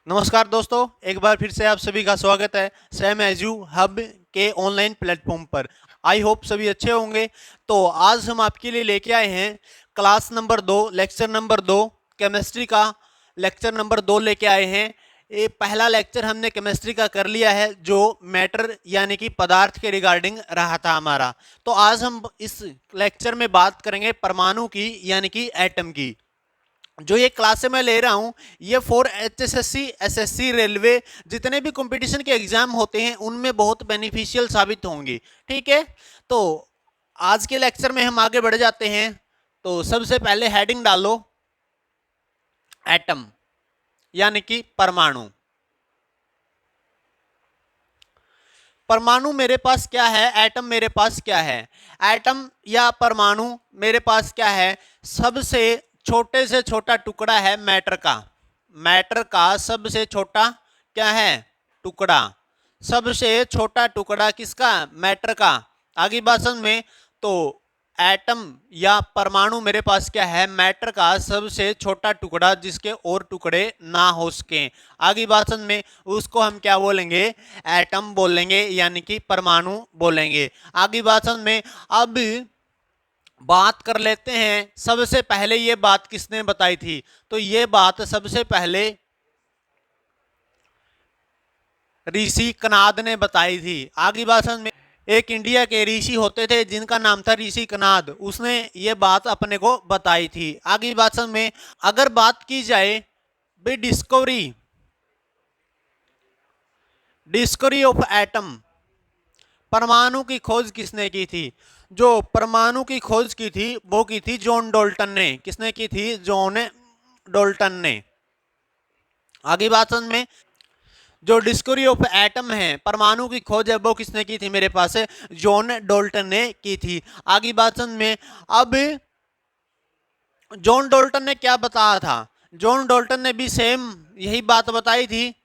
नमस्कार दोस्तों, एक बार फिर से आप सभी का स्वागत है सेम एज यू हब के ऑनलाइन प्लेटफॉर्म पर। आई होप सभी अच्छे होंगे। तो आज हम आपके लिए लेके आए हैं class number 2 lecture number 2 chemistry का लेक्चर नंबर 2 लेके आए हैं। ये पहला लेक्चर हमने केमिस्ट्री का कर लिया है जो मैटर यानी कि पदार्थ के रिगार्डिंग रहा था हमारा। तो आज हम इस लेक्चर में बात करेंगे परमाणु की यानी कि एटम की। जो ये क्लासे मैं ले रहा हूँ ये फॉर एचएसएससी एसएससी रेलवे जितने भी कंपटीशन के एग्जाम होते हैं उनमें बहुत बेनिफिशियल साबित होंगी। ठीक है, तो आज के लेक्चर में हम आगे बढ़ जाते हैं। तो सबसे पहले हेडिंग डालो एटम यानी कि परमाणु। परमाणु मेरे पास क्या है, एटम मेरे पास क्या है। एटम या परमाणु मेरे पास क्या है, सबसे छोटे से छोटा टुकड़ा है मैटर का। मैटर का सबसे छोटा क्या है, टुकड़ा। सबसे छोटा टुकड़ा किसका, मैटर का। आगे बात समझ में। तो एटम या परमाणु मेरे पास क्या है, मैटर का सबसे छोटा टुकड़ा जिसके और टुकड़े ना हो सके। आगे बात समझ में, उसको हम क्या बोलेंगे, एटम बोलेंगे यानी कि परमाणु बोलेंगे। आगे बात समझ में। अब बात कर लेते हैं सबसे पहले ये बात किसने बताई थी। तो ये बात सबसे पहले ऋषि कनाद ने बताई थी। आगे बात समझ में। एक इंडिया के ऋषि होते थे जिनका नाम था ऋषि कनाद, उसने ये बात अपने को बताई थी। आगे बात समझ में। अगर बात की जाए बी डिस्कवरी ऑफ एटम, परमाणु की खोज किसने की थी। जो परमाणु की खोज की थी वो की थी जॉन डॉल्टन ने। किसने की थी, जॉन डॉल्टन ने। आगे बात समझ में। जो डिस्कवरी ऑफ एटम है, परमाणु की खोज है, वो किसने की थी, मेरे पास जॉन डॉल्टन ने की थी। आगे बात समझ में। अब जॉन डॉल्टन ने क्या बताया था, जॉन डॉल्टन ने भी सेम यही बात बताई थी।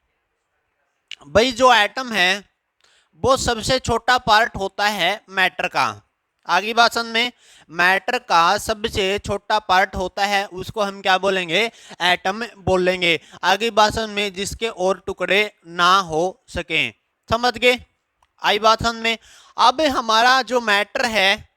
भाई जो एटम है वो सबसे छोटा पार्ट होता है मैटर का। आगे बात समझ में। मैटर का सबसे छोटा पार्ट होता है उसको हम क्या बोलेंगे, एटम बोलेंगे। आगे बात समझ में, जिसके और टुकड़े ना हो सके। समझ गए। आई बात समझ में। अब हमारा जो मैटर है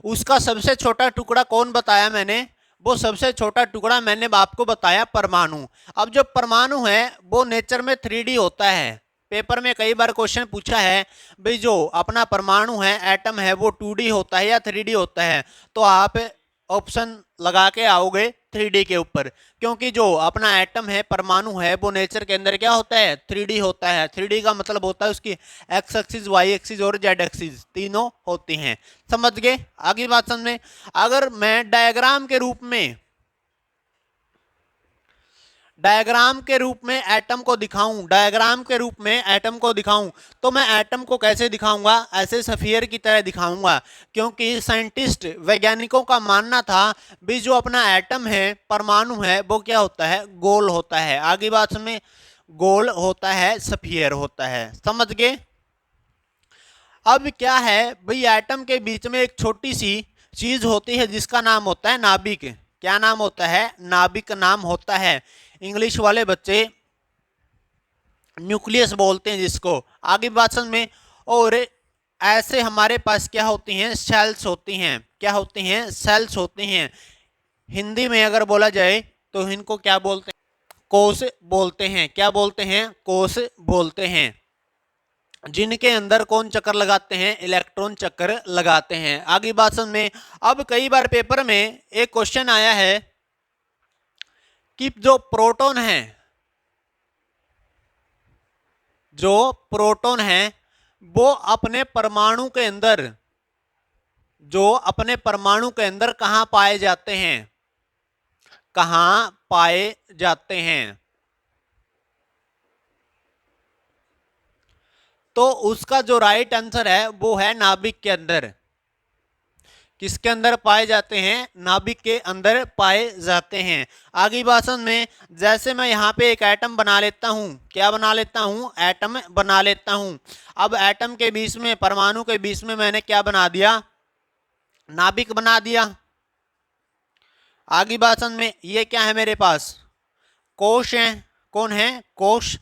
उसका सबसे छोटा टुकड़ा कौन बताया मैंने, वो सबसे छोटा टुकड़ा मैंने आपको बताया परमाणु। अब जो परमाणु है वो नेचर में 3D होता है। पेपर में कई बार क्वेश्चन पूछा है भाई जो अपना परमाणु है, एटम है, वो 2D होता है या 3D होता है। तो आप ऑप्शन लगा के आओगे 3D के ऊपर, क्योंकि जो अपना एटम है, परमाणु है, वो नेचर के अंदर क्या होता है, 3D होता है। 3D का मतलब होता है उसकी एक्स एक्सिस, वाई एक्सिस और जेड एक्सिस तीनों होती हैं। समझ गए। आगे बात समझने। अगर मैं डायग्राम के रूप में एटम को दिखाऊं, डायग्राम के रूप में एटम को दिखाऊं, तो मैं एटम को कैसे दिखाऊंगा, ऐसे सफियर की तरह दिखाऊंगा। क्योंकि साइंटिस्ट वैज्ञानिकों का मानना था भी जो अपना एटम है, परमाणु है, वो क्या होता है, गोल होता है। आगे बात में, गोल होता है, सफियर होता है। समझ गए। अब क्या है भाई, एटम के बीच में एक छोटी सी चीज होती है जिसका नाम होता है नाभिक। क्या नाम होता है, नाभिक नाम होता है। इंग्लिश वाले बच्चे न्यूक्लियस बोलते हैं जिसको। आगे बात समझ में। और ऐसे हमारे पास क्या होती हैं, सेल्स होती हैं। क्या होती हैं, सेल्स होती हैं। हिंदी में अगर बोला जाए तो इनको क्या बोलते हैं, कोश बोलते हैं। क्या बोलते हैं, कोश बोलते हैं। जिनके अंदर कौन चक्कर लगाते हैं, इलेक्ट्रॉन चक्कर लगाते हैं। आगे बात समझ में। अब कई बार पेपर में एक क्वेश्चन आया है कि जो प्रोटॉन है, जो प्रोटॉन है वो अपने परमाणु के अंदर, जो अपने परमाणु के अंदर कहां पाए जाते हैं, कहां पाए जाते हैं। तो उसका जो राइट आंसर है वो है नाभिक के अंदर। किसके अंदर पाए जाते हैं, नाभिक के अंदर पाए जाते हैं। आगे भाषण में, जैसे मैं यहाँ पे एक एटम बना लेता हूँ, क्या बना लेता हूँ, एटम बना लेता हूँ। अब एटम के बीच में, परमाणु के बीच में मैंने क्या बना दिया, नाभिक बना दिया। आगे भाषण में, ये क्या है मेरे पास, कोश है। कौन है, कोश।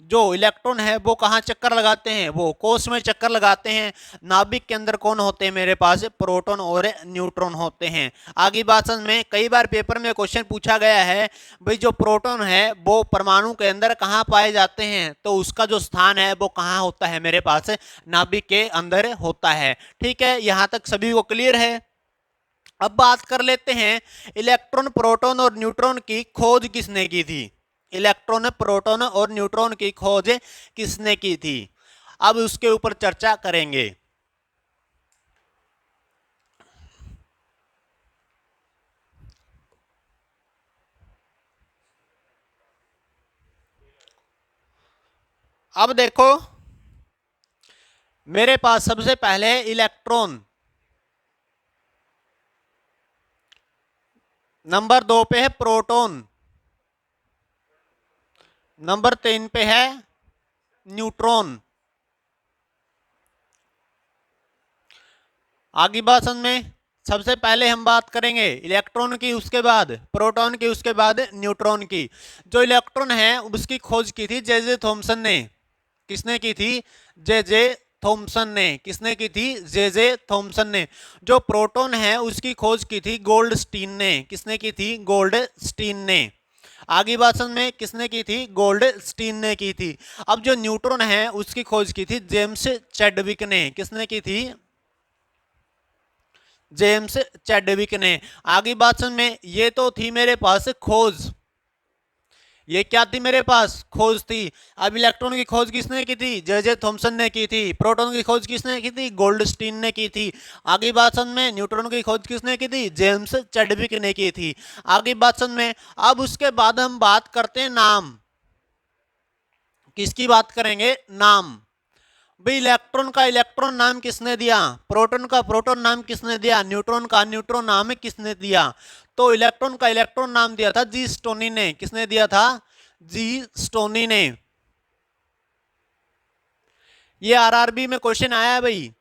जो इलेक्ट्रॉन है वो कहाँ चक्कर लगाते हैं, वो कोश में चक्कर लगाते हैं। नाभिक के अंदर कौन होते हैं मेरे पास, प्रोटॉन और न्यूट्रॉन होते हैं। आगे बात समझ में, कई बार पेपर में क्वेश्चन पूछा गया है भाई जो प्रोटॉन है वो परमाणु के अंदर कहाँ पाए जाते हैं, तो उसका जो स्थान है वो कहाँ होता है मेरे पास, नाभिक के अंदर होता है। ठीक है, यहां तक सभी को क्लियर है। अब बात कर लेते हैं इलेक्ट्रॉन, प्रोटॉन और न्यूट्रॉन की खोज किसने की थी। इलेक्ट्रॉन, प्रोटॉन और न्यूट्रॉन की खोज किसने की थी, अब उसके ऊपर चर्चा करेंगे। अब देखो मेरे पास सबसे पहले इलेक्ट्रॉन, नंबर 2 पे है प्रोटॉन, नंबर 3 पे है न्यूट्रॉन। आगे बात समझ में, सबसे पहले हम बात करेंगे इलेक्ट्रॉन की, उसके बाद प्रोटॉन की, उसके बाद न्यूट्रॉन की। जो इलेक्ट्रॉन है उसकी खोज की थी जे थॉमसन ने। किसने की थी, जे थॉमसन ने। किसने की थी, जे थॉमसन ने। जो प्रोटॉन है उसकी खोज की थी गोल्डस्टीन ने। किसने की थी, गोल्डस्टीन ने। आगे बात समझ में, किसने की थी, गोल्डस्टीन ने की थी। अब जो न्यूट्रॉन है उसकी खोज की थी जेम्स चैडविक ने। किसने की थी, जेम्स चैडविक ने। आगे बात समझ में, ये तो थी मेरे पास खोज, ये क्या थी मेरे पास, खोज थी। अब इलेक्ट्रॉन की खोज किसने की थी, जे थॉमसन ने की थी। प्रोटॉन की खोज किसने की थी, गोल्डस्टीन ने की थी। आगे बात समझ में, न्यूट्रॉन की खोज किसने की थी, जेम्स चैडविक ने की थी। आगे बात समझ में। अब उसके बाद हम बात करते हैं नाम, किसकी बात करेंगे, नाम। भाई इलेक्ट्रॉन का इलेक्ट्रॉन नाम किसने दिया, प्रोटॉन का प्रोटॉन नाम किसने दिया, न्यूट्रॉन का न्यूट्रॉन नाम किसने दिया। तो इलेक्ट्रॉन का इलेक्ट्रॉन नाम दिया था जी स्टोनी ने। किसने दिया था, जी स्टोनी ने। ये आरआरबी में क्वेश्चन आया है भाई,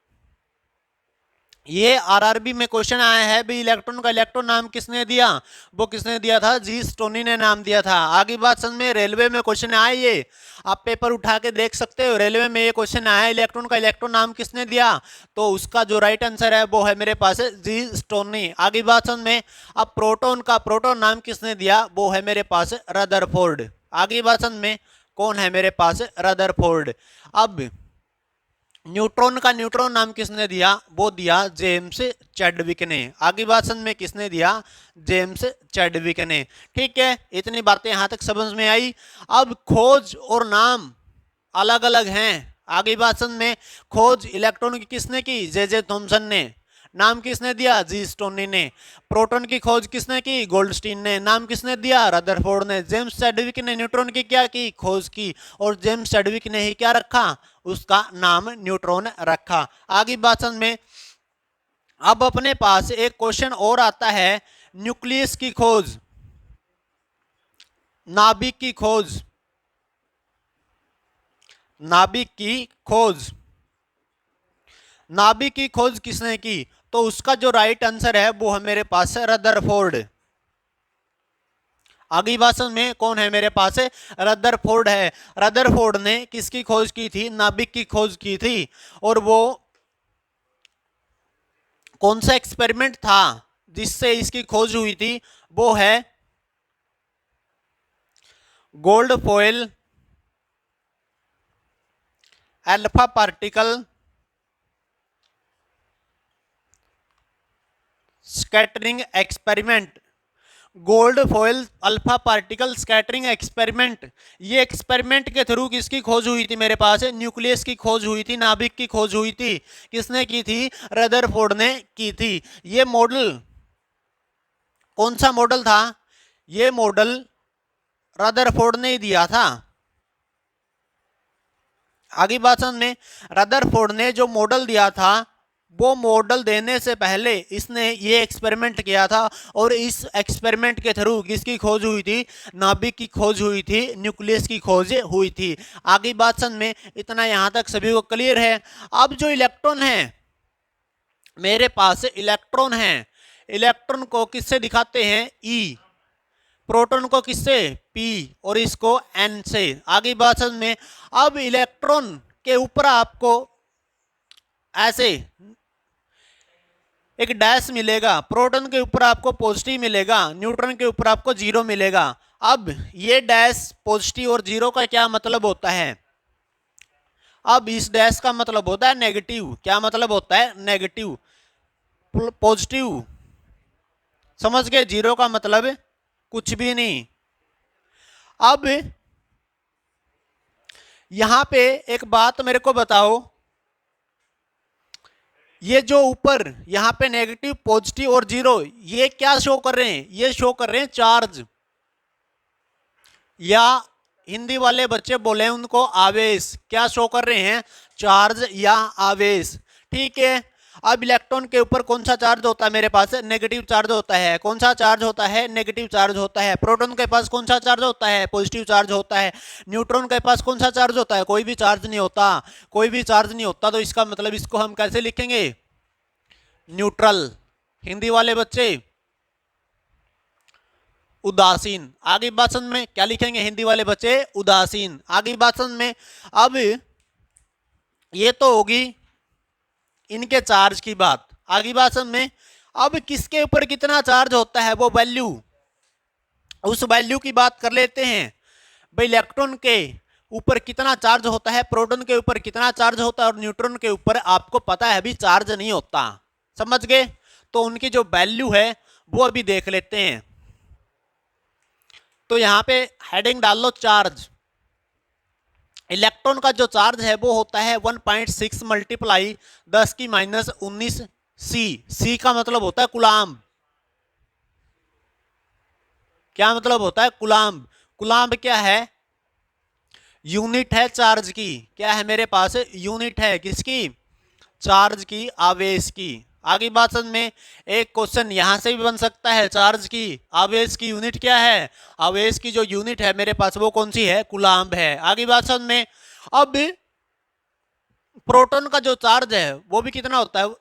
ये आरआरबी में क्वेश्चन आया है भाई इलेक्ट्रॉन का इलेक्ट्रॉन नाम किसने दिया, वो किसने दिया था, जी स्टोनी ने नाम दिया था। आगे बात समझ में, रेलवे में क्वेश्चन आया, ये आप पेपर उठा के देख सकते हो, रेलवे में ये क्वेश्चन आया इलेक्ट्रॉन का इलेक्ट्रॉन नाम किसने दिया, तो उसका जो राइट आंसर है वो है मेरे पास जी स्टोनी। आगे बात समझ में। अब प्रोटॉन का प्रोटॉन नाम किसने दिया, वो है मेरे पास रदरफोर्ड। आगे बात समझ में, कौन है मेरे पास, रदरफोर्ड। अब न्यूट्रॉन का न्यूट्रॉन नाम किसने दिया, वो दिया जेम्स चैडविक ने। आगे बात समझ में, किसने दिया, जेम्स चैडविक ने। ठीक है, इतनी बातें यहां तक समझ में आई। अब खोज और नाम अलग अलग हैं। आगे बात समझ में, खोज इलेक्ट्रॉन की किसने की, जे थॉमसन ने। नाम किसने दिया, जी स्टोनी ने। प्रोटॉन की खोज किसने की, गोल्डस्टीन ने। नाम किसने दिया, रदरफोर्ड ने। जेम्स चैडविक ने न्यूट्रॉन की क्या की, खोज की, और जेम्स चैडविक ने ही क्या रखा, उसका नाम न्यूट्रॉन रखा। आगे बात समझ में। अब अपने पास एक क्वेश्चन और आता है, न्यूक्लियस की खोज, नाभिक की खोज, नाभिक की खोज, नाभिक की खोज किसने की, तो उसका जो राइट आंसर है वो है मेरे पास रदरफोर्ड। आगे भाषण में कौन है मेरे पास, रदरफोर्ड है। रदरफोर्ड ने किसकी खोज की थी, नाभिक की खोज की थी। और वो कौन सा एक्सपेरिमेंट था जिससे इसकी खोज हुई थी, वो है gold foil alpha particle scattering experiment. Gold foil alpha particle scattering experiment, ये एक्सपेरिमेंट के थ्रू किसकी खोज हुई थी मेरे पास, न्यूक्लियस की खोज हुई थी, नाभिक की खोज हुई थी। किसने की थी, रदरफोर्ड ने की थी। ये मॉडल कौन सा मॉडल था, ये मॉडल रदरफोर्ड ने ही दिया था। आगे बात समझ में, रदरफोर्ड ने जो मॉडल दिया था, वो मॉडल देने से पहले इसने ये एक्सपेरिमेंट किया था, और इस एक्सपेरिमेंट के थ्रू किसकी खोज हुई थी, नाभिक की खोज हुई थी, न्यूक्लियस की खोज हुई थी। आगे बात समझ में, इतना यहां तक सभी को क्लियर है। अब जो इलेक्ट्रॉन है मेरे पास, इलेक्ट्रॉन है, इलेक्ट्रॉन को किससे दिखाते हैं, ई। प्रोटॉन को किससे, P, और इसको N से। आगे बात समझ में। अब इलेक्ट्रॉन के ऊपर आपको ऐसे एक डैश मिलेगा, प्रोटॉन के ऊपर आपको पॉजिटिव मिलेगा, न्यूट्रॉन के ऊपर आपको जीरो मिलेगा। अब ये डैश पॉजिटिव और जीरो का क्या मतलब होता है, अब इस डैश का मतलब होता है नेगेटिव। क्या मतलब होता है, नेगेटिव। पॉजिटिव समझ गए, जीरो का मतलब कुछ भी नहीं। अब यहां पे एक बात मेरे को बताओ, ये जो ऊपर यहां पे नेगेटिव, पॉजिटिव और जीरो, ये क्या शो कर रहे हैं, ये शो कर रहे हैं चार्ज, या हिंदी वाले बच्चे बोले उनको आवेश। क्या शो कर रहे हैं, चार्ज या आवेश। ठीक है। अब इलेक्ट्रॉन के ऊपर कौन सा चार्ज होता है, मेरे पास नेगेटिव चार्ज होता है। कौन सा चार्ज होता है, नेगेटिव चार्ज होता है। प्रोटॉन के पास कौन सा चार्ज होता है, पॉजिटिव चार्ज होता है। न्यूट्रॉन के पास कौन सा चार्ज होता है, कोई भी चार्ज नहीं होता, कोई भी चार्ज नहीं होता। तो इसका मतलब इसको हम कैसे लिखेंगे, न्यूट्रल। हिंदी वाले बच्चे उदासीन। आगे बात समझ में, क्या लिखेंगे हिंदी वाले बच्चे, उदासीन। आगे बात समझ में। अब ये तो होगी इनके चार्ज की बात। आगे बात समझ में। अब किसके ऊपर कितना चार्ज होता है, वो वैल्यू, उस वैल्यू की बात कर लेते हैं। भाई इलेक्ट्रॉन के ऊपर कितना चार्ज होता है, प्रोटॉन के ऊपर कितना चार्ज होता है, और न्यूट्रॉन के ऊपर आपको पता है अभी चार्ज नहीं होता। समझ गए। तो उनकी जो वैल्यू है वो अभी देख लेते हैं। तो यहां पे हेडिंग डाल लो चार्ज। इलेक्ट्रॉन का जो चार्ज है वो होता है 1.6 मल्टीप्लाई 10 की माइनस 19 सी। सी का मतलब होता है कुलाम्ब। क्या मतलब होता है, कुलाम्ब। कुलाम्ब क्या है, यूनिट है चार्ज की। क्या है मेरे पास, यूनिट है किसकी, चार्ज की, आवेश की। आगे बात समझ में। एक क्वेश्चन यहां से भी बन सकता है, चार्ज की आवेश की यूनिट क्या है, आवेश की जो यूनिट है मेरे पास वो कौन सी है, कुलाम्ब है। आगे बात समझ में। अब प्रोटॉन का जो चार्ज है वो भी कितना होता है,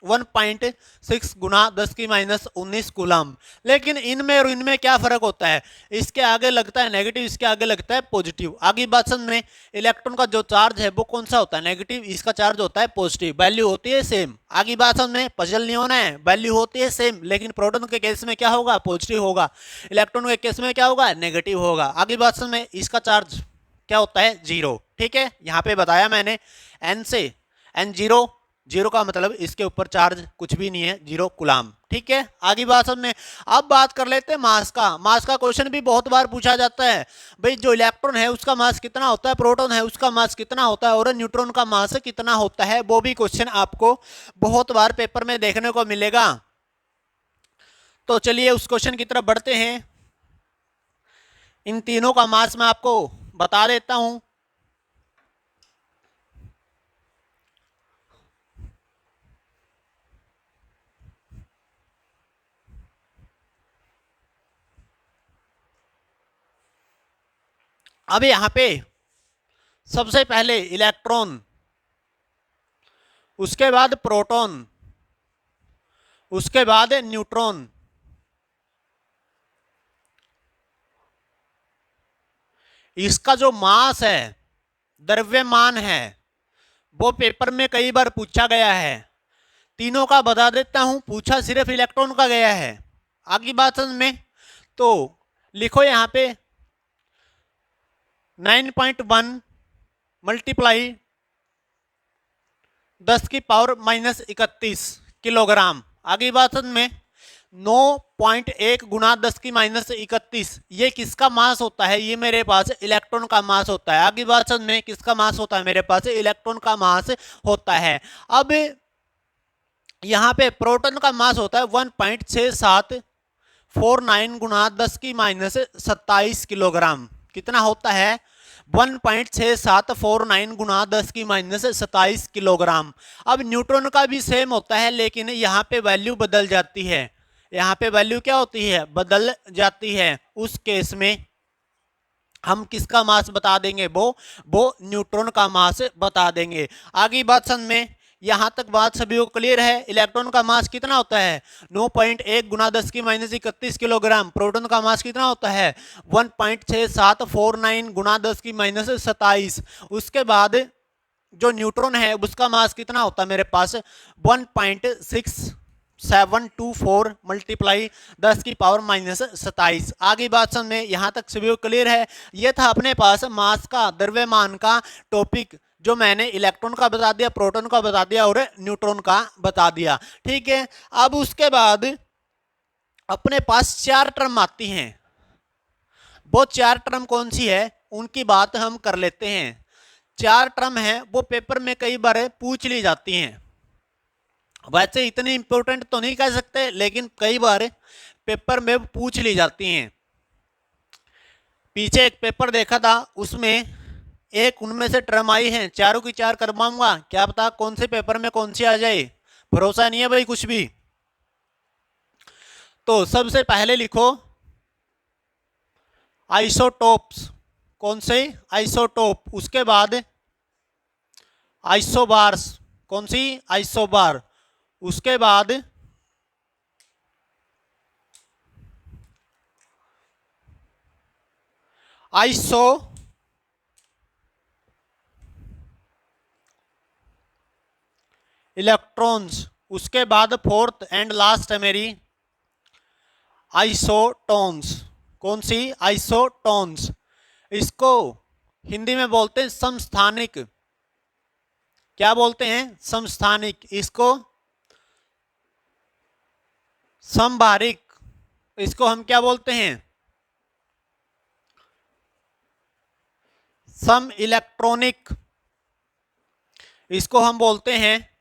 1.6 गुना 10 की माइनस 19 कूलम। लेकिन इनमें और इनमें क्या फर्क होता है, इसके आगे लगता है नेगेटिव, इसके आगे लगता है पॉजिटिव। आगे बात समझ में। इलेक्ट्रॉन का जो चार्ज है वो कौन सा होता है, नेगेटिव, इसका चार्ज होता है पॉजिटिव, वैल्यू होती है सेम। आगे बात समझ में, पजल नहीं होना है, वैल्यू होती है सेम, लेकिन प्रोटॉन के केस में क्या होगा, पॉजिटिव होगा, इलेक्ट्रॉन के केस में क्या होगा, नेगेटिव होगा। आगे बात समझ में। इसका चार्ज क्या होता है, जीरो। ठीक है, यहाँ पे बताया मैंने एन से, एन जीरो, जीरो का मतलब इसके ऊपर चार्ज कुछ भी नहीं है, जीरो कूलम। ठीक है, आगे बात समझ में। अब बात कर लेते हैं मास का। मास का क्वेश्चन भी बहुत बार पूछा जाता है, भाई जो इलेक्ट्रॉन है उसका मास कितना होता है, प्रोटॉन है उसका मास कितना होता है, और न्यूट्रॉन का मास कितना होता है। वो भी क्वेश्चन आपको बहुत बार पेपर में देखने को मिलेगा। तो चलिए उस क्वेश्चन की तरफ बढ़ते हैं। इन तीनों का मास मैं आपको बता देता हूं। अब यहां पे सबसे पहले इलेक्ट्रॉन, उसके बाद प्रोटॉन, उसके बाद न्यूट्रॉन। इसका जो मास है, द्रव्यमान है, वो पेपर में कई बार पूछा गया है। तीनों का बता देता हूं, पूछा सिर्फ इलेक्ट्रॉन का गया है। आगे बात समझ में। तो लिखो यहां पे 9.1 मल्टीप्लाई 10 की पावर माइनस 31 किलोग्राम। आगे बात समझ में। 9.1 गुना 10 की माइनस 31, ये किसका मास होता है, ये मेरे पास इलेक्ट्रॉन का मास होता है। आगे बात समझ में, किसका मास होता है, मेरे पास इलेक्ट्रॉन का मास होता है। अब यहां पे प्रोटॉन का मास होता है 1.6749 गुना 10 की माइनस 27 किलोग्राम। कितना होता है, 1.6749 गुना 10 की माइनस 27 किलोग्राम। अब न्यूट्रॉन का भी सेम होता है, लेकिन यहाँ पे वैल्यू बदल जाती है। यहाँ पे वैल्यू क्या होती है, बदल जाती है। उस केस में हम किसका मास बता देंगे, वो न्यूट्रॉन का मास बता देंगे। आगे बात समझ में। यहां तक बात सभी को क्लियर है। इलेक्ट्रॉन का मास कितना होता है 9.1 गुना 10⁻31 किलोग्राम। प्रोटॉन का मास कितना होता है 1.6749 गुना 10⁻27। उसके बाद जो न्यूट्रॉन है उसका मास कितना होता है मेरे पास 1.6724 मल्टीप्लाई 10⁻27। आगे बात समझ में यहां तक सभी को क्लियर है। यह था अपने पास मास का द्रव्यमान का टॉपिक, जो मैंने इलेक्ट्रॉन का बता दिया, प्रोटॉन का बता दिया और न्यूट्रॉन का बता दिया। ठीक है, अब उसके बाद अपने पास 4 टर्म आती हैं। वो 4 टर्म कौन सी है उनकी बात हम कर लेते हैं। 4 टर्म है वो पेपर में कई बार पूछ ली जाती हैं। वैसे इतनी इंपॉर्टेंट तो नहीं कह सकते, लेकिन कई बार पेपर में पूछ ली जाती हैं। पीछे एक पेपर देखा था, उसमें एक उनमें से टर्म आई है, चारों की 4 करवाऊंगा, क्या पता कौन से पेपर में कौन सी आ जाए, भरोसा नहीं है भाई कुछ भी। तो सबसे पहले लिखो आइसोटोप्स। कौन से आइसोटोप। उसके बाद आइसोबार्स। कौन सी आइसोबार। उसके बाद आइसो इलेक्ट्रॉन्स। उसके बाद फोर्थ एंड लास्ट है मेरी आइसोटोन्स। कौन सी आइसोटोन्स। इसको हिंदी में बोलते हैं समस्थानिक। क्या बोलते हैं समस्थानिक। इसको समभारिक। इसको हम क्या बोलते हैं सम इलेक्ट्रॉनिक। इसको हम बोलते हैं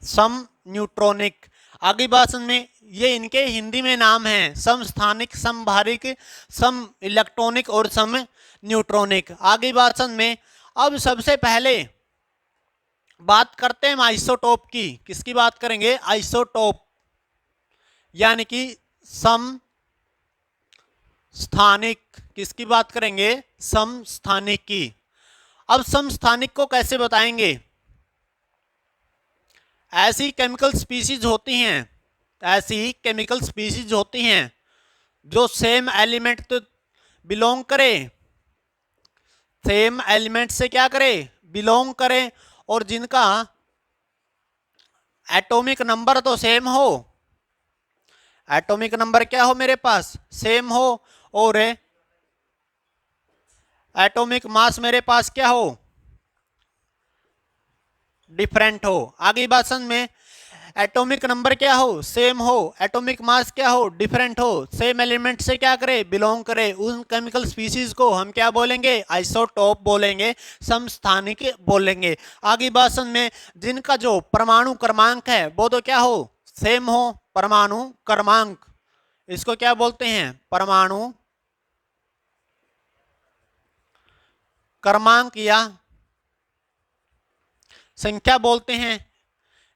सम न्यूट्रॉनिक। आगे बात में ये इनके हिंदी में नाम हैं समस्थानिक, समभारिक, सम इलेक्ट्रॉनिक और सम न्यूट्रॉनिक। आगे बात में अब सबसे पहले बात करते हैं हम आइसोटोप की। किसकी बात करेंगे आइसोटोप, यानी कि सम स्थानिक। किसकी बात करेंगे समस्थानिक की। अब समस्थानिक को कैसे बताएंगे। ऐसी केमिकल स्पीसीज होती हैं, ऐसी केमिकल स्पीसीज होती हैं जो सेम एलिमेंट तो बिलोंग करे, सेम एलिमेंट से क्या करे बिलोंग करे, और जिनका एटॉमिक नंबर तो सेम हो, एटॉमिक नंबर क्या हो मेरे पास सेम हो, और एटॉमिक मास मेरे पास क्या हो डिफरेंट हो। आगे बात समझ में एटॉमिक नंबर क्या हो सेम हो, एटॉमिक मास क्या हो डिफरेंट हो, सेम एलिमेंट से क्या करे बिलोंग करे, उन केमिकल स्पीसीज को हम क्या बोलेंगे आइसोटोप बोलेंगे, समस्थानिक बोलेंगे। आगे बात समझ में जिनका जो परमाणु क्रमांक है वो तो क्या हो सेम हो, परमाणु क्रमांक। इसको क्या बोलते हैं परमाणु क्रमांक या संख्या बोलते हैं।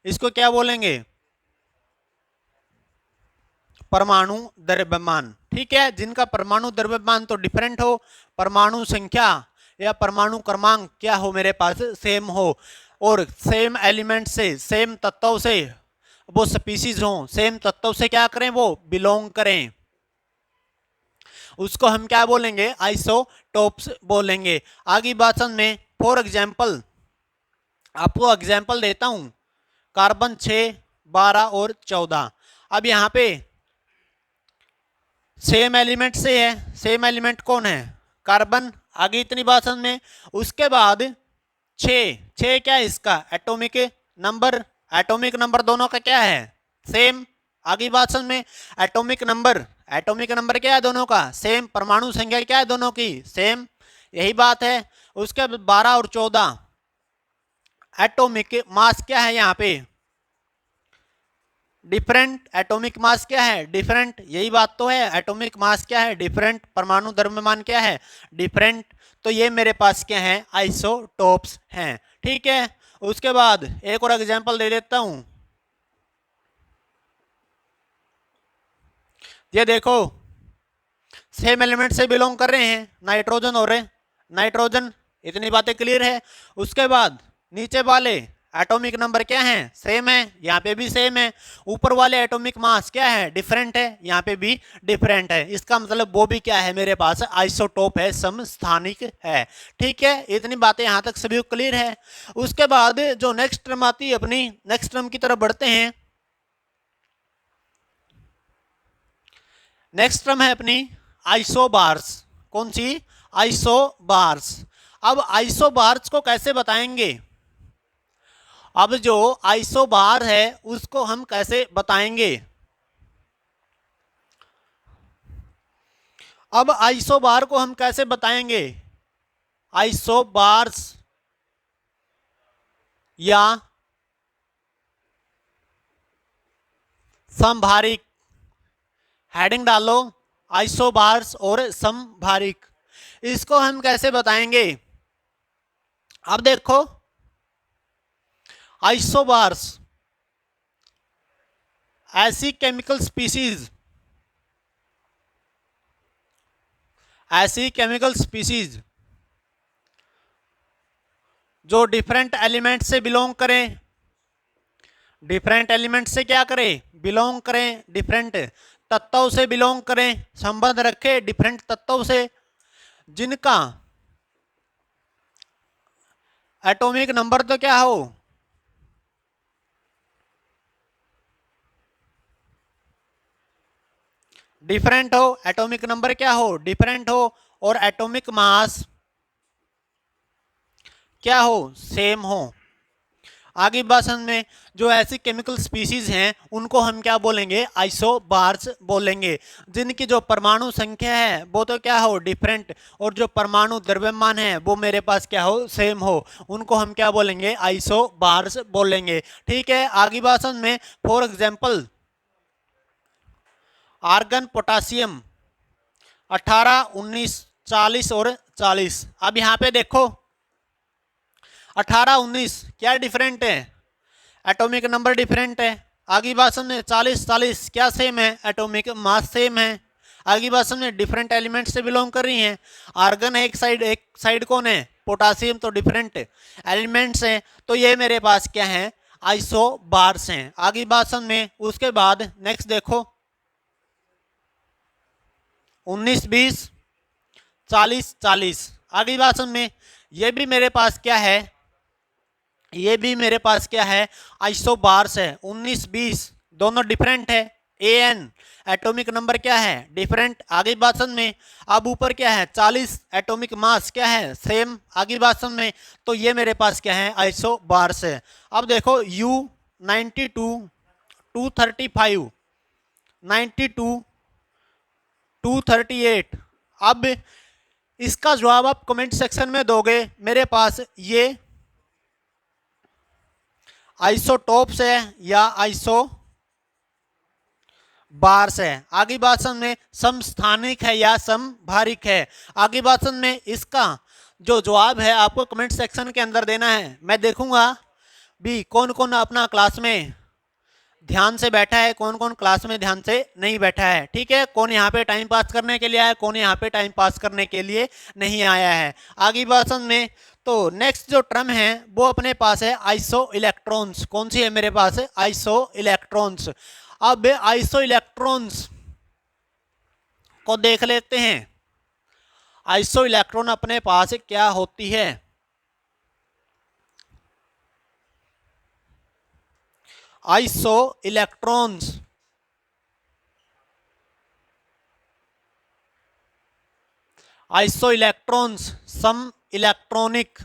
इसको क्या बोलेंगे परमाणु द्रव्यमान। ठीक है, जिनका परमाणु द्रव्यमान तो डिफरेंट हो, परमाणु संख्या या परमाणु क्रमांक क्या हो मेरे पास सेम हो, और सेम एलिमेंट से सेम तत्वों से वो स्पीसीज हो, सेम तत्वों से क्या करें वो बिलोंग करें, उसको हम क्या बोलेंगे आइसोटोप्स बोलेंगे। आगे बात में फॉर एग्जाम्पल आपको एग्जाम्पल देता हूं कार्बन 6, 12 और 14। अब यहां पे सेम एलिमेंट से है, सेम एलिमेंट कौन है कार्बन। आगे इतनी बात समझ में। उसके बाद 6 क्या है इसका एटॉमिक नंबर, एटॉमिक नंबर दोनों का क्या है सेम। आगे बात समझ में एटॉमिक नंबर क्या है दोनों का सेम, परमाणु संख्या क्या है दोनों की सेम, यही बात है। उसके बाद 12 और 14 एटॉमिक मास क्या है यहाँ पे डिफरेंट, एटॉमिक मास क्या है डिफरेंट, यही बात तो है एटॉमिक मास क्या है डिफरेंट, परमाणु द्रव्यमान क्या है डिफरेंट। तो ये मेरे पास क्या है आइसोटोप्स हैं। ठीक है, उसके बाद एक और एग्जांपल दे देता हूं। ये देखो सेम एलिमेंट से बिलोंग कर रहे हैं नाइट्रोजन और नाइट्रोजन, इतनी बातें क्लियर है। उसके बाद नीचे वाले एटॉमिक नंबर क्या है, सेम है, यहाँ पे भी सेम है। ऊपर वाले एटॉमिक मास क्या है, डिफरेंट है, यहाँ पे भी डिफरेंट है। इसका मतलब वो भी क्या है मेरे पास, आइसोटोप है, समस्थानिक है। ठीक है, इतनी बातें यहाँ तक सभी क्लियर है। उसके बाद जो नेक्स्ट टर्म आती है अपनी, नेक्स्ट टर्म की तरफ बढ़ते हैं। नेक्स्ट टर्म है अपनी आइसोबार्स। कौन सी, आइसोबार्स। अब आइसोबार्स को कैसे बताएंगे, अब जो आइसोबार है उसको हम कैसे बताएंगे। अब आइसोबार को हम कैसे बताएंगे, आइसोबार्स या समभारिक, हेडिंग डालो आइसोबार्स और समभारिक, इसको हम कैसे बताएंगे। अब देखो आइसोबार्स ऐसी केमिकल स्पीसीज, ऐसी केमिकल स्पीसीज जो डिफरेंट एलिमेंट से बिलोंग करें, डिफरेंट एलिमेंट से क्या करें, बिलोंग करें, डिफरेंट तत्वों से बिलोंग करें, संबंध रखे डिफरेंट तत्वों से, जिनका एटॉमिक नंबर तो क्या हो, डिफरेंट हो, एटॉमिक नंबर क्या हो, डिफरेंट हो, और एटॉमिक मास क्या हो, सेम हो। आगे भाषण में जो ऐसी केमिकल स्पीसीज हैं उनको हम क्या बोलेंगे, आइसोबार्स बोलेंगे, जिनकी जो परमाणु संख्या है वो तो क्या हो, डिफरेंट, और जो परमाणु द्रव्यमान है वो मेरे पास क्या हो, सेम हो, उनको हम क्या बोलेंगे, आइसोबार्स बोलेंगे। ठीक है, आगे भाषण में फॉर एग्जाम्पल आर्गन, पोटासियम 18, 19, 40 और 40। अब यहाँ पे देखो 18, 19 क्या डिफरेंट है, एटॉमिक नंबर डिफरेंट है। आगे भाषण में 40, 40 क्या सेम है, एटॉमिक मास सेम है। आगे भाषण में डिफरेंट एलिमेंट से बिलोंग कर रही हैं। आर्गन एक साइड कौन है, पोटासियम, तो डिफरेंट एलिमेंट्स हैं, तो ये मेरे पास क्या है, आइसोबार्स हैं। आगे भाषण में उसके बाद नेक्स्ट देखो 19, 20, 40, 40। आगे भाषण में ये भी मेरे पास क्या है, ये भी मेरे पास क्या है, आइसोबार्स है। 19, 20 दोनों डिफरेंट है, एन एटॉमिक नंबर क्या है, डिफरेंट। आगे भाषण में अब ऊपर क्या है, 40 एटॉमिक मास क्या है, सेम। आगे भाषण में तो ये मेरे पास क्या है, आइसोबार्स है। अब देखो U 92, 235, 92, 238। अब इसका जवाब आप कमेंट सेक्शन में दोगे। मेरे पास ये आइसोटोप्स है या आइसो बार्स है। आगे भाषण में समस्थानिक है या समभारिक है। आगे भाषण में इसका जो जवाब है आपको कमेंट सेक्शन के अंदर देना है। मैं देखूंगा भी कौन कौन अपना क्लास में ध्यान से बैठा है, कौन कौन क्लास में ध्यान से नहीं बैठा है। ठीक है, कौन यहाँ पे टाइम पास करने के लिए आया, कौन यहाँ पे टाइम पास करने के लिए नहीं आया है। आगे भाषण में तो नेक्स्ट जो टर्म है वो अपने पास है आइसो इलेक्ट्रॉन्स। कौन सी है मेरे पास, आइसो इलेक्ट्रॉन्स। अब आइसो इलेक्ट्रॉन्स को देख लेते हैं। आइसो इलेक्ट्रॉन अपने पास क्या होती है। आइसो इलेक्ट्रॉन्स आइसो इलेक्ट्रॉन्स सम इलेक्ट्रॉनिक।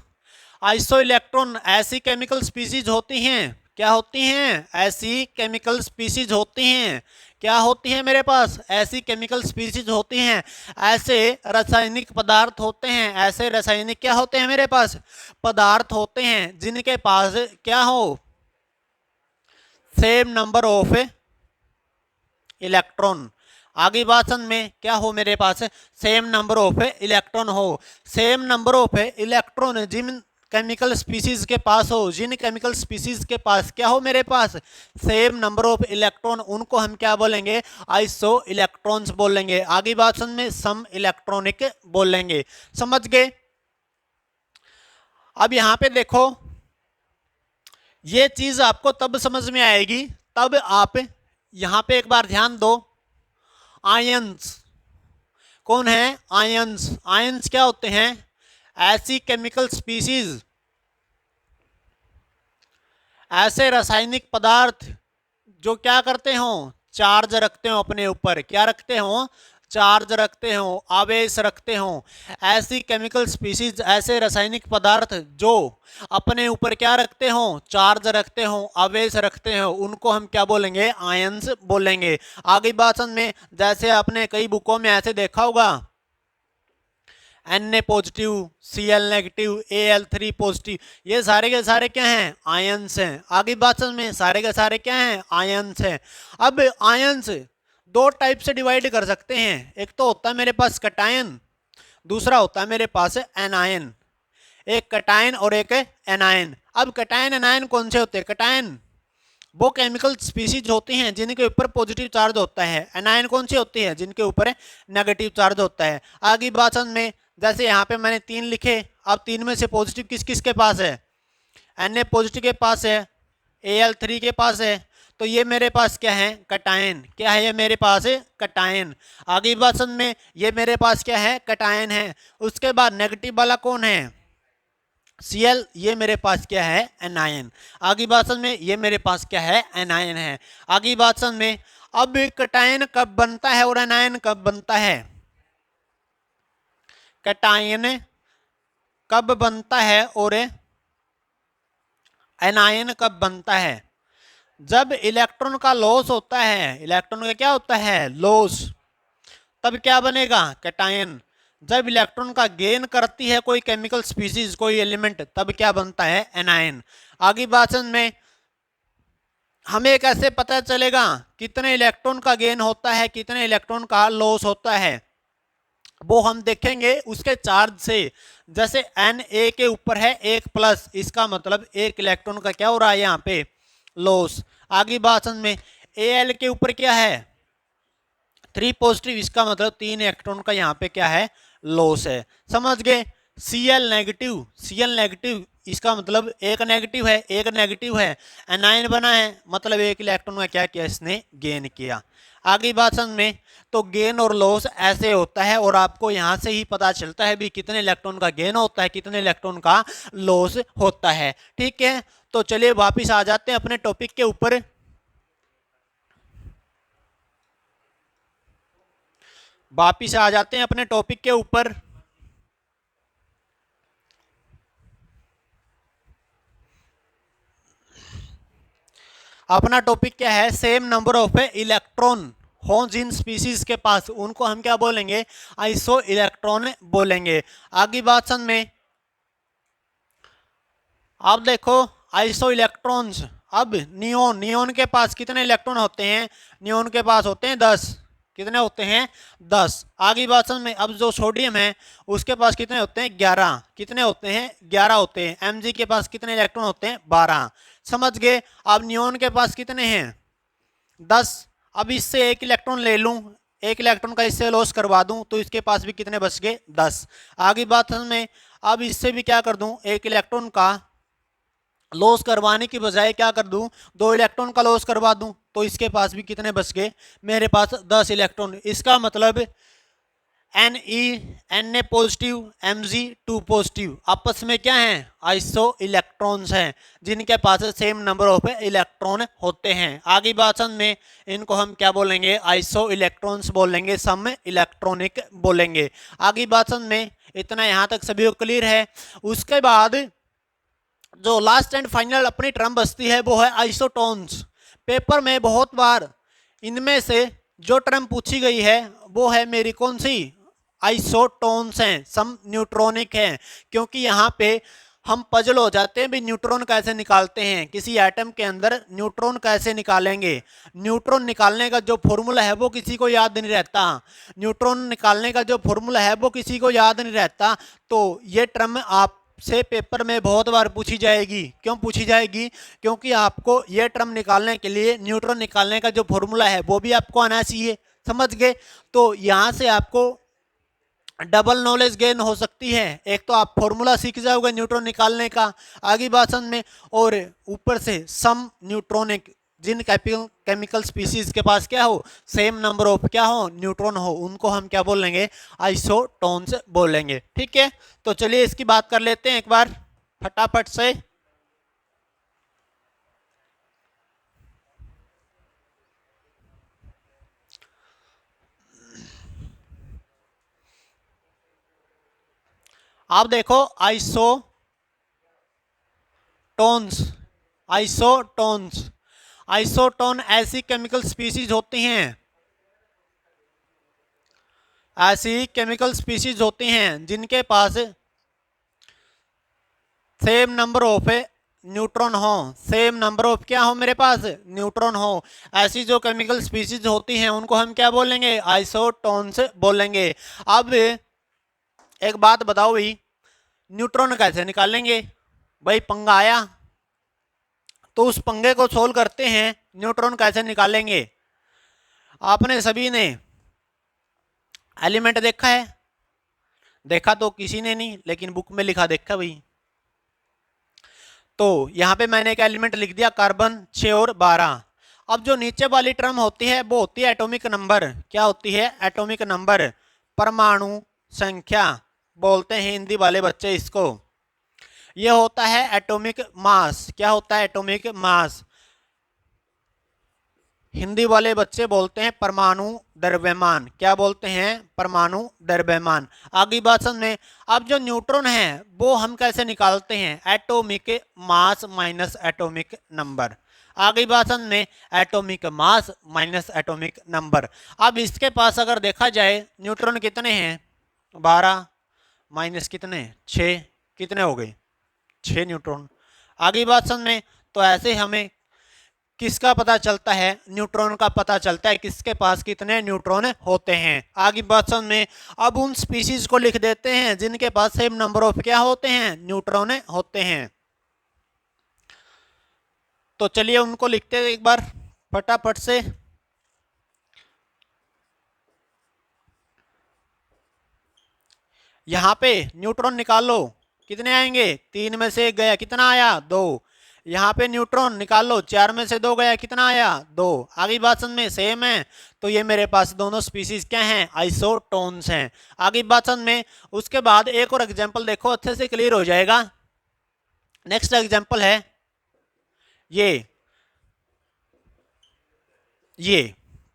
आइसो इलेक्ट्रॉन ऐसी केमिकल स्पीसीज होती हैं, क्या होती हैं, ऐसी केमिकल स्पीसीज होती हैं, क्या होती हैं मेरे पास, ऐसी केमिकल स्पीसीज होती हैं, ऐसे रासायनिक पदार्थ होते हैं, ऐसे रासायनिक क्या होते हैं मेरे पास, पदार्थ होते हैं जिनके पास क्या हो, सेम नंबर ऑफ इलेक्ट्रॉन। आगे भाषण में क्या हो मेरे पास, सेम नंबर ऑफ इलेक्ट्रॉन हो। सेम नंबर ऑफ इलेक्ट्रॉन जिन केमिकल स्पीसीज के पास हो, जिन केमिकल स्पीसीज के पास क्या हो मेरे पास, सेम नंबर ऑफ इलेक्ट्रॉन, उनको हम क्या बोलेंगे, आइसो इलेक्ट्रॉन्स बोलेंगे। आगे भाषण में सम इलेक्ट्रॉनिक बोलेंगे। समझ गए। अब यहां पे देखो, ये चीज आपको तब समझ में आएगी तब आप यहां पे एक बार ध्यान दो। आयंस कौन है? आयंस। आयंस क्या होते हैं? ऐसी केमिकल स्पीसीज, ऐसे रासायनिक पदार्थ जो क्या करते हो? चार्ज रखते हो अपने ऊपर। क्या रखते हो? चार्ज रखते हो, आवेश रखते हो। ऐसी केमिकल स्पीसीज, ऐसे रासायनिक पदार्थ जो अपने ऊपर क्या रखते हो? चार्ज रखते हो, आवेश रखते हो, उनको हम क्या बोलेंगे? आयंस बोलेंगे। आगे भाषण में जैसे आपने कई बुकों में ऐसे देखा होगा, Na positive, Cl negative, Al3 positive, ये सारे के सारे क्या हैं? आयंस हैं। आगे भाषण में सारे के सारे क्या हैं? आयंस हैं। अब आयंस दो टाइप से डिवाइड कर सकते हैं। एक तो होता है मेरे पास कटायन, दूसरा होता है मेरे पास एनायन। एक कटायन और एक एनायन। अब कटायन एनायन कौन से होते हैं? कटायन वो केमिकल स्पीसीज होती हैं जिनके ऊपर पॉजिटिव चार्ज होता है। एनायन कौन सी होती है? जिनके ऊपर नेगेटिव चार्ज होता है। आगे भाषण में जैसे यहाँ पे मैंने 3 लिखे, अब 3 में से पॉजिटिव किस किस के पास है? Na पॉजिटिव के पास है, Al3 के पास है, तो ये मेरे पास क्या है? कटायन। क्या है ये मेरे पास? कटायन। आगे भाषण में ये मेरे पास क्या है? कटायन है। उसके बाद नेगेटिव वाला कौन है? Cl, ये मेरे पास क्या है? एनायन। आगे भाषण में ये मेरे पास क्या है? एनायन है। आगे भाषण में अब कटायन कब बनता है और एनायन कब बनता है? कटायन कब बनता है और एनायन कब बनता है? जब इलेक्ट्रॉन का लॉस होता है। इलेक्ट्रॉन का क्या होता है? लॉस। तब क्या बनेगा? कटायन। जब इलेक्ट्रॉन का गेन करती है कोई केमिकल स्पीसीज, कोई एलिमेंट, तब क्या बनता है? एनायन। आगे भाषण में हमें कैसे पता चलेगा कितने इलेक्ट्रॉन का गेन होता है, कितने इलेक्ट्रॉन का लॉस होता है? वो हम देखेंगे उसके चार्ज से। जैसे Na के ऊपर है 1+, इसका मतलब 1 इलेक्ट्रॉन का क्या हो रहा है? यहाँ पे लॉस। आगे भाषण में Al के ऊपर क्या है? 3 पॉजिटिव, इसका मतलब 3 इलेक्ट्रॉन का यहाँ पे क्या है? लॉस है। समझ गए? Cl नेगेटिव, Cl नेगेटिव, इसका मतलब एक नेगेटिव है, एक नेगेटिव है, एनायन बना है, मतलब 1 इलेक्ट्रॉन का क्या किया? इसने गेन किया। आगे भाषण में तो गेन और लॉस ऐसे होता है, और आपको यहां से ही पता चलता है भी कितने इलेक्ट्रॉन का गेन होता है, कितने इलेक्ट्रॉन का लॉस होता है। ठीक है, तो चलिए वापिस आ जाते हैं अपने टॉपिक के ऊपर। वापिस आ जाते हैं अपने टॉपिक के ऊपर। अपना टॉपिक क्या है? सेम नंबर ऑफ इलेक्ट्रॉन हो जिन स्पीसीज के पास, उनको हम क्या बोलेंगे? आइसो इलेक्ट्रॉन बोलेंगे। आगे भाषण में अब देखो आइसो इलेक्ट्रॉन्स। अब नियोन, नियोन के पास कितने इलेक्ट्रॉन होते हैं? नियोन के पास होते हैं 10। कितने होते हैं? 10। आगे भाषण में अब जो सोडियम है उसके पास कितने होते हैं? 11। कितने होते हैं? 11 होते हैं। Mg के पास कितने इलेक्ट्रॉन होते हैं? 12। समझ गए? अब नियोन के पास कितने हैं? 10। अब इससे एक इलेक्ट्रॉन ले लूं, एक इलेक्ट्रॉन का इससे लॉस करवा दूं, तो इसके पास भी कितने बच गए? 10। आगे भाषण में अब इससे भी क्या कर दूं? एक इलेक्ट्रॉन का लॉस करवाने की बजाय क्या कर दूं? 2 इलेक्ट्रॉन का लॉस करवा दूं, तो इसके पास भी कितने बच गए? मेरे पास 10 इलेक्ट्रॉन। इसका मतलब Na पॉजिटिव, Mg2 पॉजिटिव आपस में क्या है? आइसो इलेक्ट्रॉन्स हैं, जिनके पास सेम नंबर ऑफ इलेक्ट्रॉन होते हैं। आगे भाषण में इनको हम क्या बोलेंगे? आइसो इलेक्ट्रॉन्स बोलेंगे, सम इलेक्ट्रॉनिक बोलेंगे। आगे भाषण में इतना यहाँ तक सभी को क्लियर है। उसके बाद जो लास्ट एंड फाइनल अपनी टर्म बचती है वो है आइसोटोन्स। पेपर में बहुत बार इनमें से जो टर्म पूछी गई है वो है मेरी कौन सी? आइसोटोन्स हैं, सम न्यूट्रॉनिक हैं। क्योंकि यहाँ पे हम पजल हो जाते हैं भी न्यूट्रॉन कैसे निकालते हैं, किसी एटम के अंदर न्यूट्रॉन कैसे निकालेंगे। न्यूट्रॉन निकालने का जो फॉर्मूला है वो किसी को याद नहीं रहता। न्यूट्रॉन निकालने का जो फॉर्मूला है वो किसी को याद नहीं रहता। तो ये टर्म आप से पेपर में बहुत बार पूछी जाएगी। क्यों पूछी जाएगी? क्योंकि आपको ये टर्म निकालने के लिए न्यूट्रॉन निकालने का जो फॉर्मूला है वो भी आपको आना चाहिए। समझ गए? तो यहाँ से आपको डबल नॉलेज गेन हो सकती है। एक तो आप फॉर्मूला सीख जाओगे न्यूट्रॉन निकालने का आगे भाषण में, और ऊपर से सम न्यूट्रॉनिक, जिन केमिकल स्पीसीज के पास क्या हो, सेम नंबर ऑफ क्या हो, न्यूट्रॉन हो, उनको हम क्या बोलेंगे, आइसोटोन्स बोलेंगे। ठीक है, तो चलिए इसकी बात कर लेते हैं एक बार फटाफट से। आप देखो आइसोटोन्स आइसोटोन ऐसी केमिकल स्पीसीज होती हैं, ऐसी केमिकल स्पीसीज होती हैं जिनके पास सेम नंबर ऑफ न्यूट्रॉन हो, सेम नंबर ऑफ क्या हो मेरे पास, न्यूट्रॉन हो। ऐसी जो केमिकल स्पीसीज होती हैं उनको हम क्या बोलेंगे, आइसोटोन्स बोलेंगे। अब एक बात बताओ भाई, न्यूट्रॉन कैसे निकालेंगे? भाई पंगा आया तो उस पंगे को सोल्व करते हैं। न्यूट्रॉन कैसे निकालेंगे? आपने सभी ने एलिमेंट देखा है? देखा तो किसी ने नहीं, लेकिन बुक में लिखा देखा भाई। तो यहां पे मैंने एक एलिमेंट लिख दिया कार्बन 6 और 12। अब जो नीचे वाली टर्म होती है वो होती है एटॉमिक नंबर। क्या होती है? एटॉमिक नंबर, परमाणु संख्या बोलते हैं हिंदी वाले बच्चे इसको। ये होता है एटॉमिक मास। क्या होता है? Atomic mass. हिंदी वाले बच्चे बोलते हैं परमाणु द्रव्यमान। क्या बोलते हैं? परमाणु द्रव्यमान। आगे भाषण में अब जो न्यूट्रॉन है वो हम कैसे निकालते हैं? Atomic mass minus atomic number. आगे भाषण में atomic mass minus atomic number. अब इसके पास अगर देखा जाए न्यूट्रॉन कितने हैं? 12 माइनस कितने? 6, कितने हो गए? 6 न्यूट्रॉन। आगे भाषण में तो ऐसे हमें किसका पता चलता है? न्यूट्रॉन का पता चलता है, किसके पास कितने न्यूट्रॉन होते हैं। आगे क्वेश्चन में अब उन स्पीशीज को लिख देते हैं जिनके पास सेम नंबर ऑफ क्या होते हैं? न्यूट्रॉन होते हैं। तो चलिए उनको लिखते हैं एक बार फटाफट से। यहां पे न्यूट्रॉन निकालो, कितने आएंगे? 3 में से 1 गया, कितना आया? 2। यहाँ पे न्यूट्रॉन निकाल लो, 4 में से 2 गया, कितना आया? 2। आगे भाषण में सेम है, तो ये मेरे पास दोनों स्पीसीज क्या हैं? आइसोटोन्स हैं। आगे भाषण में उसके बाद एक और एग्जांपल देखो, अच्छे से क्लियर हो जाएगा। नेक्स्ट एग्जांपल है ये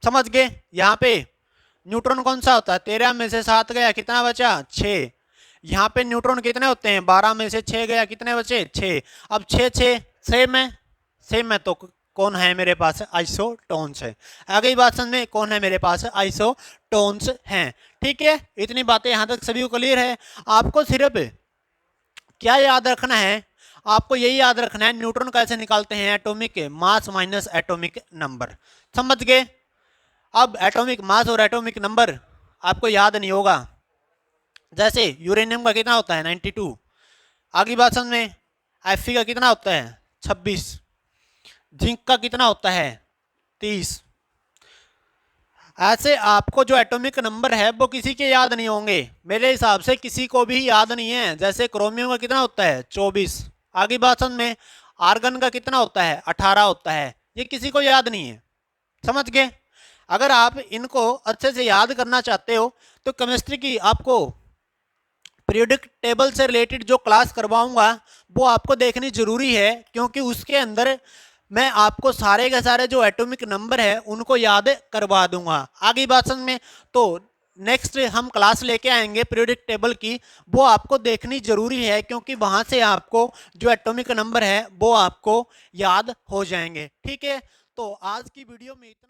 समझ गए? यहाँ पे न्यूट्रॉन कौन सा होता है? 13 में से 7 गया, कितना बचा? 6। यहाँ पे न्यूट्रॉन कितने होते हैं? 12 में से 6 गया, कितने बचे? 6। अब 6 6 सेम है, सेम है, तो कौन है मेरे पास? आइसोटोन्स है। आगे भाषण में कौन है मेरे पास? आइसोटोन्स हैं। ठीक है, इतनी बातें यहाँ तक सभी को क्लियर है। आपको सिर्फ क्या याद रखना है? आपको यही याद रखना है न्यूट्रॉन कैसे निकालते हैं? Atomic mass minus atomic number. समझ गए? अब एटॉमिक मास और एटॉमिक नंबर आपको याद नहीं होगा। जैसे यूरेनियम का कितना होता है? 92। आगे भाषण में Fe का कितना होता है? 26। जिंक का कितना होता है? 30। ऐसे आपको जो एटॉमिक नंबर है वो किसी के याद नहीं होंगे, मेरे हिसाब से किसी को भी याद नहीं है। जैसे क्रोमियम का कितना होता है? 24। आगे भाषण में आर्गन का कितना होता है? 18 होता है। ये किसी को याद नहीं है। समझ गए? अगर आप इनको अच्छे से याद करना चाहते हो तो केमिस्ट्री की आपको पीरियोडिक टेबल से रिलेटेड जो क्लास करवाऊंगा वो आपको देखनी जरूरी है, क्योंकि उसके अंदर मैं आपको सारे के सारे जो एटॉमिक नंबर है उनको याद करवा दूंगा। आगे भाषण में तो नेक्स्ट हम क्लास लेके आएंगे पीरियोडिक टेबल की, वो आपको देखनी जरूरी है, क्योंकि वहां से आपको जो एटॉमिक नंबर है वो आपको याद हो जाएंगे। ठीक है, तो आज की वीडियो में इतना ही।